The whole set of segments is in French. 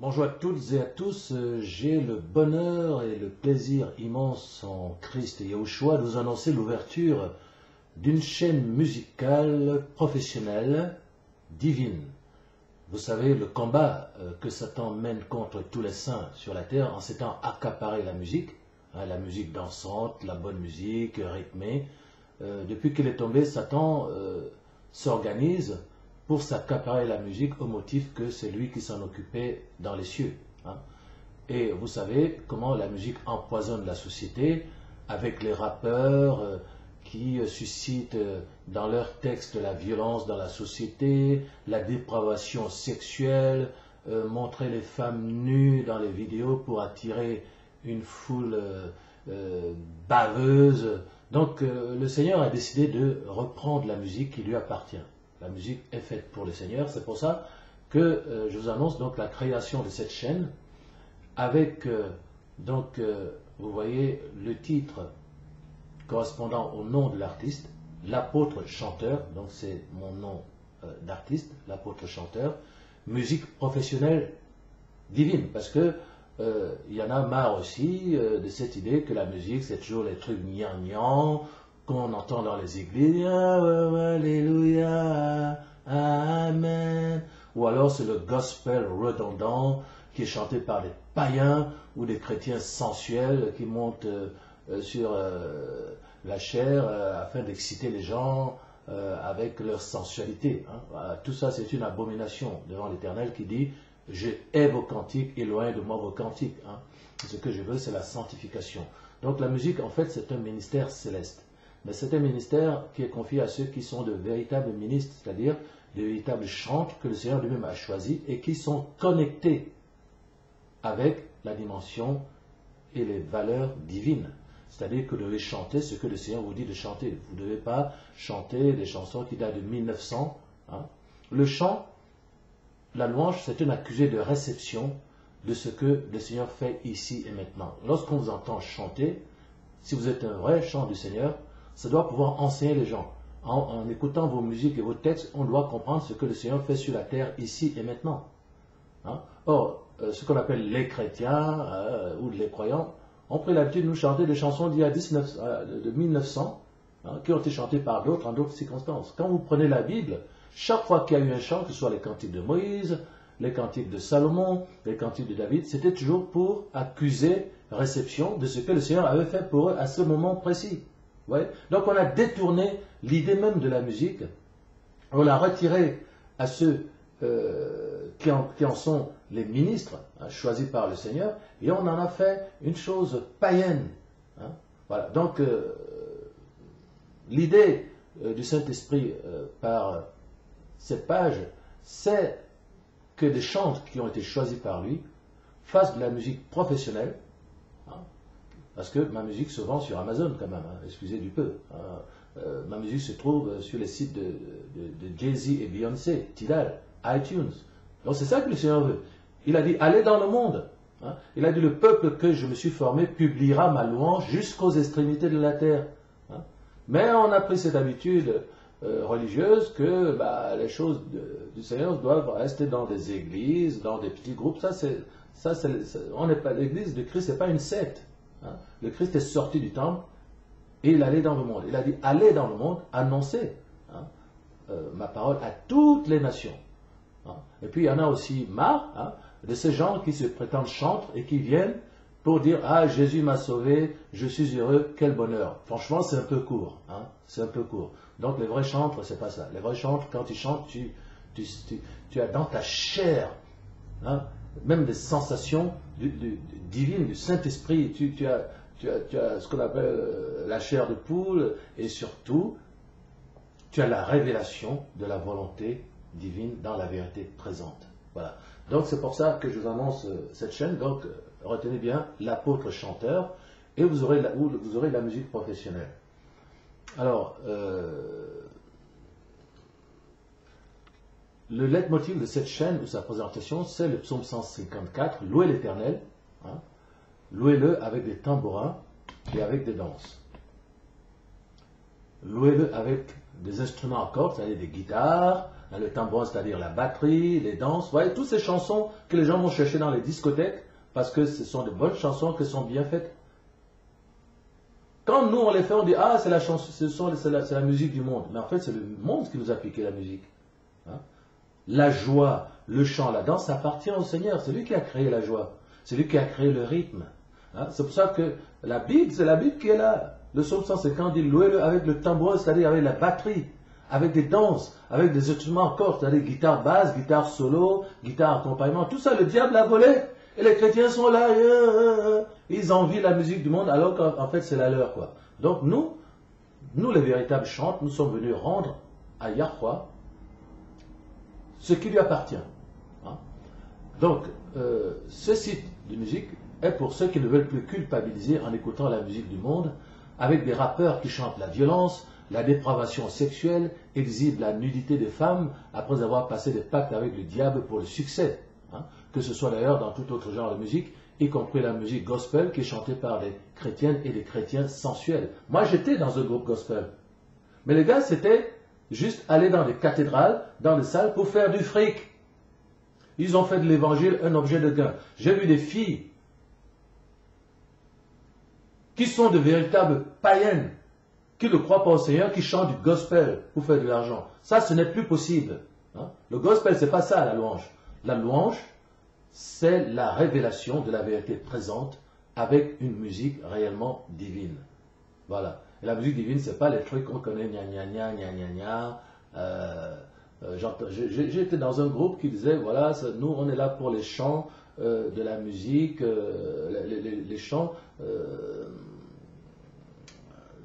Bonjour à toutes et à tous, j'ai le bonheur et le plaisir immense en Christ et Yahushua de vous annoncer l'ouverture d'une chaîne musicale professionnelle divine. Vous savez, le combat que Satan mène contre tous les saints sur la terre en s'étant accaparé la musique dansante, la bonne musique, rythmée. Depuis qu'il est tombé, Satan s'organise pour s'accaparer la musique au motif que c'est lui qui s'en occupait dans les cieux. Et vous savez comment la musique empoisonne la société avec les rappeurs qui suscitent dans leurs textes la violence dans la société, la dépravation sexuelle, montrer les femmes nues dans les vidéos pour attirer une foule baveuse. Donc le Seigneur a décidé de reprendre la musique qui lui appartient. La musique est faite pour le Seigneur, c'est pour ça que je vous annonce donc la création de cette chaîne avec vous voyez le titre correspondant au nom de l'artiste, l'apôtre chanteur, donc c'est mon nom d'artiste, l'apôtre chanteur, musique professionnelle divine, parce que il y en a marre aussi de cette idée que la musique c'est toujours les trucs gnangnan qu'on entend dans les églises, alléluia, amen, ou alors c'est le gospel redondant qui est chanté par des païens ou des chrétiens sensuels qui montent sur la chair afin d'exciter les gens avec leur sensualité. Voilà, tout ça c'est une abomination devant l'Éternel qui dit « Je hais vos cantiques, éloignez de moi vos cantiques ». Ce que je veux c'est la sanctification. Donc la musique en fait c'est un ministère céleste. Mais c'est un ministère qui est confié à ceux qui sont de véritables ministres, c'est-à-dire de véritables chantres que le Seigneur lui-même a choisis et qui sont connectés avec la dimension et les valeurs divines. C'est-à-dire que vous devez chanter ce que le Seigneur vous dit de chanter. Vous ne devez pas chanter des chansons qui datent de 1900. Le chant, la louange, c'est un accusé de réception de ce que le Seigneur fait ici et maintenant. Lorsqu'on vous entend chanter, si vous êtes un vrai chant du Seigneur, ça doit pouvoir enseigner les gens. En écoutant vos musiques et vos textes, on doit comprendre ce que le Seigneur fait sur la terre ici et maintenant. Or, ce qu'on appelle les chrétiens ou les croyants ont pris l'habitude de nous chanter des chansons d'il y a de 1900 qui ont été chantées par d'autres en d'autres circonstances. Quand vous prenez la Bible, chaque fois qu'il y a eu un chant, que ce soit les cantiques de Moïse, les cantiques de Salomon, les cantiques de David, c'était toujours pour accuser réception de ce que le Seigneur avait fait pour eux à ce moment précis. Ouais. Donc on a détourné l'idée même de la musique, on l'a retirée à ceux qui en sont les ministres choisis par le Seigneur, et on en a fait une chose païenne. Voilà. Donc l'idée du Saint-Esprit par cette page, c'est que des chantres qui ont été choisis par lui fassent de la musique professionnelle. Parce que ma musique se vend sur Amazon quand même, excusez du peu. Ma musique se trouve sur les sites de Jay-Z et Beyoncé, Tidal, iTunes. Donc c'est ça que le Seigneur veut. Il a dit, allez dans le monde. Il a dit, le peuple que je me suis formé publiera ma louange jusqu'aux extrémités de la terre. Mais on a pris cette habitude religieuse que les choses du Seigneur doivent rester dans des églises, dans des petits groupes. On n'est pas l'église de Christ, c'est pas une secte. Le Christ est sorti du temple et il allait dans le monde. Il a dit, allez dans le monde, annoncez ma parole à toutes les nations. Et puis il y en a aussi marre de ces gens qui se prétendent chantres et qui viennent pour dire, ah, Jésus m'a sauvé, je suis heureux, quel bonheur. Franchement, c'est un peu court. C'est un peu court. Donc les vrais chantres, c'est pas ça. Les vrais chantres, quand ils chantent, tu as dans ta chair même des sensations divines, du Saint-Esprit. Tu as ce qu'on appelle la chair de poule, et surtout, tu as la révélation de la volonté divine dans la vérité présente. Voilà. Donc c'est pour ça que je vous annonce cette chaîne. Donc retenez bien l'apôtre chanteur, et vous aurez la musique professionnelle. Alors, le leitmotiv de cette chaîne ou sa présentation, c'est le psaume 154, louez l'Éternel, louez-le avec des tambourins et avec des danses. Louez-le avec des instruments à cordes, c'est-à-dire des guitares, Hein, le tambourin, c'est-à-dire la batterie, les danses. Vous voyez, toutes ces chansons que les gens vont chercher dans les discothèques, parce que ce sont de bonnes chansons qui sont bien faites. Quand nous on les fait, on dit ah c'est la chanson, c'est la musique du monde. Mais en fait c'est le monde qui nous a piqué la musique. Hein? La joie, le chant, la danse, ça appartient au Seigneur. C'est lui qui a créé la joie. C'est lui qui a créé le rythme. Hein? C'est pour ça que la Bible, c'est la Bible qui est là. Le psaume 150 dit louez-le avec le tambourin, c'est-à-dire avec la batterie, avec des danses, avec des instruments en corde, c'est-à-dire guitare basse, guitare solo, guitare accompagnement. Tout ça, le diable l'a volé. Et les chrétiens sont là, ils envient la musique du monde alors qu'en fait c'est la leur, quoi. Donc nous les véritables chantes, nous sommes venus rendre à Yahweh ce qui lui appartient. Hein? Donc ce site de musique est pour ceux qui ne veulent plus culpabiliser en écoutant la musique du monde, avec des rappeurs qui chantent la violence, la dépravation sexuelle, exhibent la nudité des femmes après avoir passé des pactes avec le diable pour le succès. Hein? Que ce soit d'ailleurs dans tout autre genre de musique, y compris la musique gospel qui est chantée par des chrétiennes et des chrétiens sensuels. Moi j'étais dans un groupe gospel, mais les gars c'était juste aller dans des cathédrales, dans des salles pour faire du fric. Ils ont fait de l'évangile un objet de gain. J'ai vu des filles qui sont de véritables païennes, qui ne croient pas au Seigneur, qui chantent du gospel pour faire de l'argent. Ça, ce n'est plus possible. Hein? Le gospel, c'est pas ça la louange. La louange, c'est la révélation de la vérité présente avec une musique réellement divine. Voilà. Et la musique divine, c'est pas les trucs qu'on connaît, gna gna gna gna gna gna. J'étais dans un groupe qui disait, voilà, nous on est là pour les chants de la musique, les chants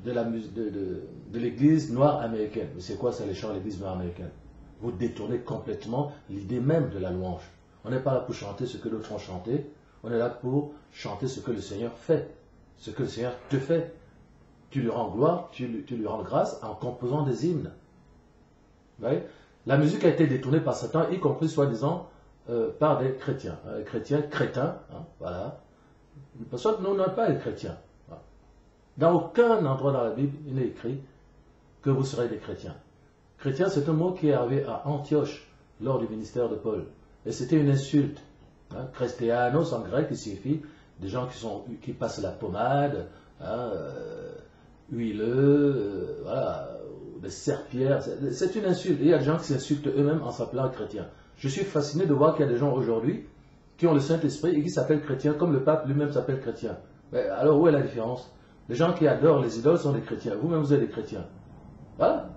de l'église noire américaine. Mais c'est quoi ça, les chants de l'église noire américaine? Vous détournez complètement l'idée même de la louange. On n'est pas là pour chanter ce que d'autres ont chanté, on est là pour chanter ce que le Seigneur fait, ce que le Seigneur te fait. Tu lui rends gloire, tu lui rends grâce en composant des hymnes. Vous voyez? La musique a été détournée par Satan, y compris soi-disant par des chrétiens. Chrétiens, crétins, hein, voilà. Parce que nous n'sommes pas des chrétiens. Voilà. Dans aucun endroit dans la Bible, il est écrit que vous serez des chrétiens. Chrétien, c'est un mot qui est arrivé à Antioche lors du ministère de Paul. Et c'était une insulte. Hein. Christianos en grec, il signifie des gens qui passent la pommade, hein, huileux, voilà, des serpillères. C'est une insulte. Et il y a des gens qui s'insultent eux-mêmes en s'appelant chrétiens. Je suis fasciné de voir qu'il y a des gens aujourd'hui qui ont le Saint-Esprit et qui s'appellent chrétiens, comme le pape lui-même s'appelle chrétien. Mais alors où est la différence? Les gens qui adorent les idoles sont des chrétiens. Vous-même, vous êtes des chrétiens. Voilà.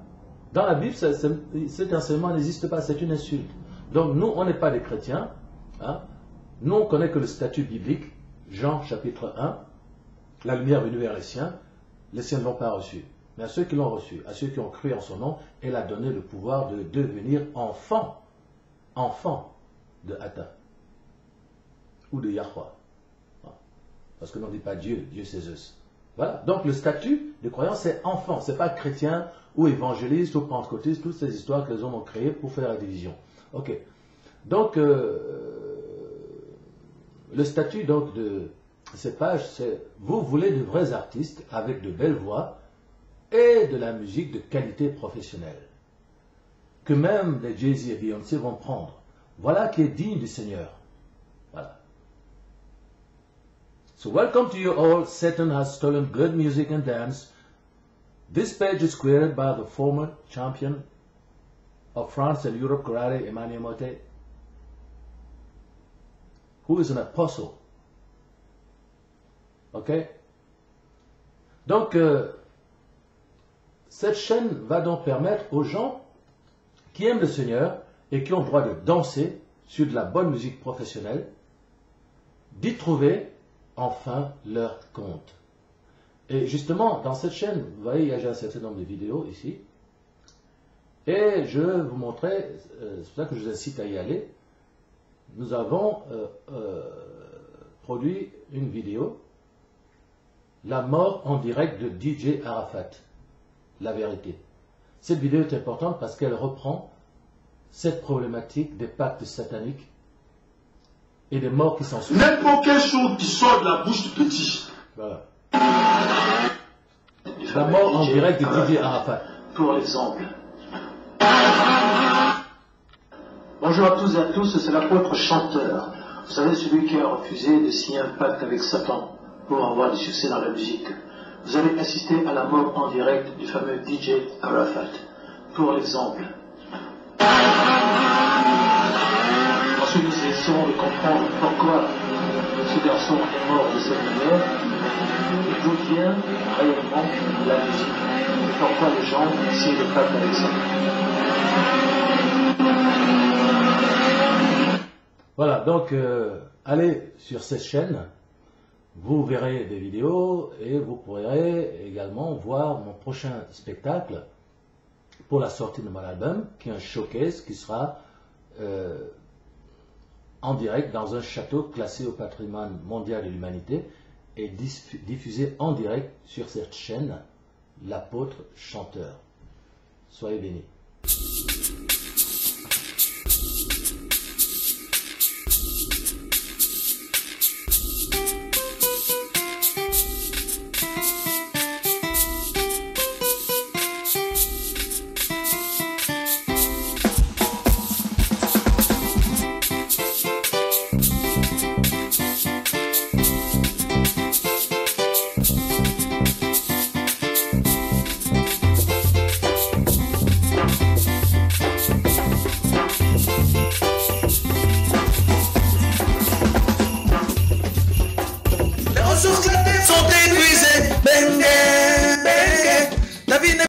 Dans la Bible, cet enseignement n'existe pas, c'est une insulte. Donc nous, on n'est pas des chrétiens. Hein. Nous, on connaît que le statut biblique, Jean chapitre 1, la lumière venue vers les siens ne l'ont pas reçu. Mais à ceux qui l'ont reçu, à ceux qui ont cru en son nom, elle a donné le pouvoir de devenir enfants de Atta ou de Yahweh. Parce que l'on ne dit pas Dieu, Dieu c'est Zeus. Voilà. Donc le statut de croyant, c'est enfant, c'est pas chrétien ou évangéliste ou pentecôtiste, toutes ces histoires que les hommes ont créées pour faire la division. Ok. Donc le statut donc de ces pages, c'est vous voulez de vrais artistes avec de belles voix et de la musique de qualité professionnelle, que même les Jay-Z et Beyoncé vont prendre. Voilà qui est digne du Seigneur. Voilà. So welcome to you all. Satan has stolen good music and dance. This page is created by the former champion of France and Europe karate, Emmanuel Motte, who is an apostle. Ok? Donc, cette chaîne va donc permettre aux gens qui aiment le Seigneur et qui ont le droit de danser sur de la bonne musique professionnelle, d'y trouver enfin leur compte. Et justement, dans cette chaîne, vous voyez, il y a un certain nombre de vidéos ici, et je vais vous montrer, c'est pour ça que je vous incite à y aller, nous avons produit une vidéo, la mort en direct de DJ Arafat, la vérité. Cette vidéo est importante parce qu'elle reprend cette problématique des pactes sataniques et des morts qui s'en suivent. N'importe quelle chose qui sort de la bouche du petit. Voilà. La mort en direct de DJ Arafat. Pour exemple. Bonjour à tous et à tous, c'est l'apôtre chanteur. Vous savez, celui qui a refusé de signer un pacte avec Satan pour avoir du succès dans la musique. Vous allez assister à la mort en direct du fameux DJ Arafat. Pour l'exemple. Ensuite, nous essayons de comprendre pourquoi ce garçon est mort de cette manière et d'où vient réellement la musique. Et pourquoi les gens signent le pacte avec Satan. Voilà, donc allez sur cette chaîne, vous verrez des vidéos et vous pourrez également voir mon prochain spectacle pour la sortie de mon album, qui est un showcase qui sera en direct dans un château classé au patrimoine mondial de l'humanité et diffusé en direct sur cette chaîne, l'apôtre chanteur. Soyez bénis.